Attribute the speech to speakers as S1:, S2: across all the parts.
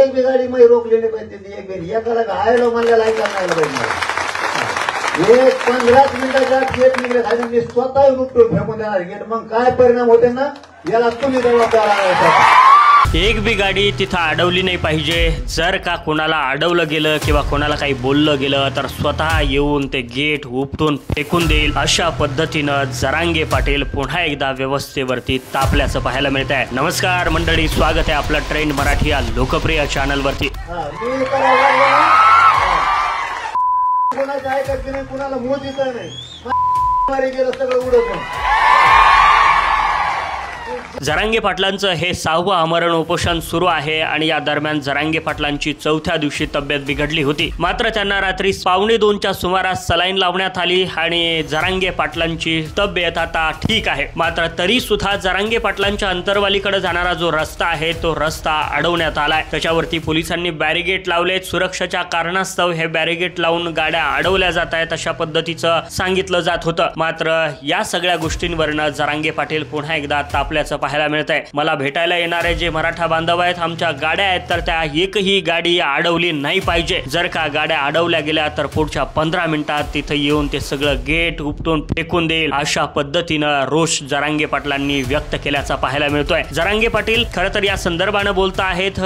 S1: एक भी गाड़ी में रोकली नहीं पाहिजे ती एक भी एकाला घायला म्हणलेला ऐकायला पाहिजे एक 15 मिनिटाच्या आत गेट निघले खाली मी स्वतः उठून फेकून देणार गेट मग काय परिणाम होते ना याला तुम्ही जबाबदार आहात।
S2: एक बी गाडी तिथं अडवली नाही पाहिजे। जर का कोणाला अडवलं गेलं किंवा कोणाला काही बोललं गेलं तर स्वतः येऊन ते गेट उपटून फेकून देईल अशा पद्धतीनं जरांगे पाटील पुन्हा एकदा व्यवस्थेवरती तापल्याचं पाहायला मिळत आहे। नमस्कार मंडळी, स्वागत आहे आपलं ट्रेंड मराठी या लोकप्रिय चॅनल वरती।
S1: कोणाचं ऐकत नाही, कुणाला मोज येत नाही, गेलं सगळं उडत।
S2: जरांगे पाटलांचं हे 6वं आमरण उपोषण सुरू आहे आणि या दरम्यान जरांगे पाटलांची 4थ्या दिवशी तब्येत बिघडली होती। मात्र त्यांना रात्री 1:15च्या सुमारास सलाईन लावण्यात आली आणि जरांगे पाटलांची तब्येत आता ठीक आहे। मात्र तरी सुद्धा जरांगे पाटलांच्या अंतरवालीकडे जाणारा जो रस्ता आहे तो रस्ता अडवण्यात आलाय। त्याच्यावरती पोलिसांनी बॅरिगेट लावलेत। सुरक्षेच्या कारणास्तव हे बॅरिगेट लावून गाड्या अडवल्या जात आहेत अशा पद्धतीचं सांगितलं जात होतं। मात्र या सगळ्या गोष्टींवरनं जरांगे पाटील पुन्हा एकदा तापल्याचं पाहायला मिळत आहे। मला भेटायला येणारे जे मराठा बांधव आहेत, आमच्या गाड्या आहेत तर त्या एकही गाडी अडवली नाही पाहिजे। जर का गाड्या अडवल्या गेल्या तर पुढच्या 15 मिनिटात तिथे येऊन ते सगळं गेट उपटून फेकून देईल अशा पद्धतीनं रोष जरांगे पाटलांनी व्यक्त केल्याचा पाहायला मिळतोय। जरांगे पाटील खरं तर या संदर्भानं बोलत आहेत।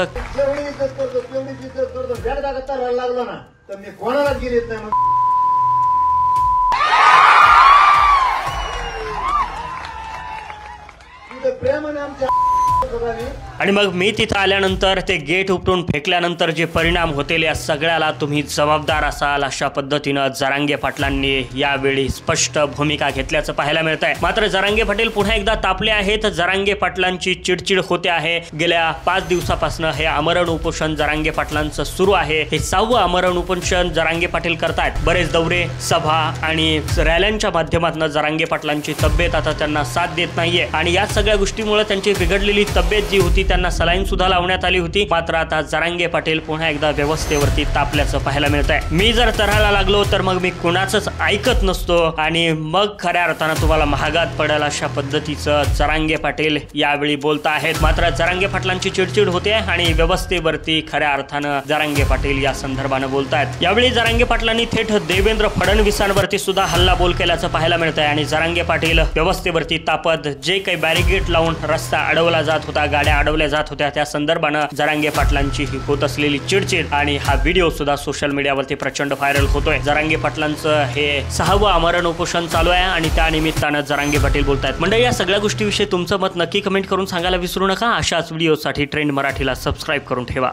S1: लागलो ना तर मी कोणालाच गेलेत नाही प्रेमाने आमच्या
S2: आणि मग मी तिथं आल्यानंतर ते गेट उपटून फेकल्यानंतर जे परिणाम होतील या सगळ्याला तुम्ही जबाबदार असाल अशा पद्धतीनं जरांगे पाटलांनी यावेळी स्पष्ट भूमिका घेतल्याचं पाहायला मिळत आहे। मात्र जरांगे पाटील पुन्हा एकदा तापले आहेत। जरांगे पाटलांची चिडचिड होते आहे। गेल्या 5 दिवसापासून हे आमरण उपोषण जरांगे पाटलांचं सुरू आहे। हे 6वं आमरण उपोषण जरांगे पाटील करतायत। बरेच दौरे, सभा आणि रॅल्यांच्या माध्यमातून जरांगे पाटलांची तब्येत आता त्यांना साथ देत नाहीये आणि या सगळ्या गोष्टीमुळे त्यांची बिघडलेली तब्येत जी होती त्यांना सलाईन सुद्धा लावण्यात आली होती। मात्र आता जरांगे पाटील पुन्हा एकदा व्यवस्थेवरती तापल्याचं पाहायला मिळत आहे। मी जर तऱ्हायला लागलो तर मग मी कुणाचंच ऐकत नसतो आणि मग खऱ्या अर्थानं तुम्हाला महागात पडेल अशा पद्धतीचं जरांगे पाटील यावेळी बोलत आहेत। मात्र जरांगे पाटलांची चिडचिड होते आणि व्यवस्थेवरती खऱ्या अर्थानं जरांगे पाटील या संदर्भानं बोलत आहेत। यावेळी जरांगे पाटलांनी थेट देवेंद्र फडणवीसांवरती सुद्धा हल्लाबोल केल्याचं पाहायला मिळत आहे आणि जरांगे पाटील व्यवस्थेवरती तापत जे काही बॅरिगेट लावून रस्ता अडवला जात होता, गाड्या अडवल्या जात होत्या, त्या संदर्भानं जरांगे पाटलांची होत असलेली चिडचिड आणि हा व्हिडिओ सुद्धा सोशल मीडियावरती प्रचंड व्हायरल होतोय। जरांगे पाटलांचं हे 6वं आमरण उपोषण चालू आहे आणि त्या निमित्तानं जरांगे पाटील बोलतायत। मंडळी, या सगळ्या गोष्टीविषयी तुमचं मत नक्की कमेंट करून सांगायला विसरू नका। अशाच व्हिडिओसाठी ट्रेंड मराठीला सबस्क्राईब करून ठेवा।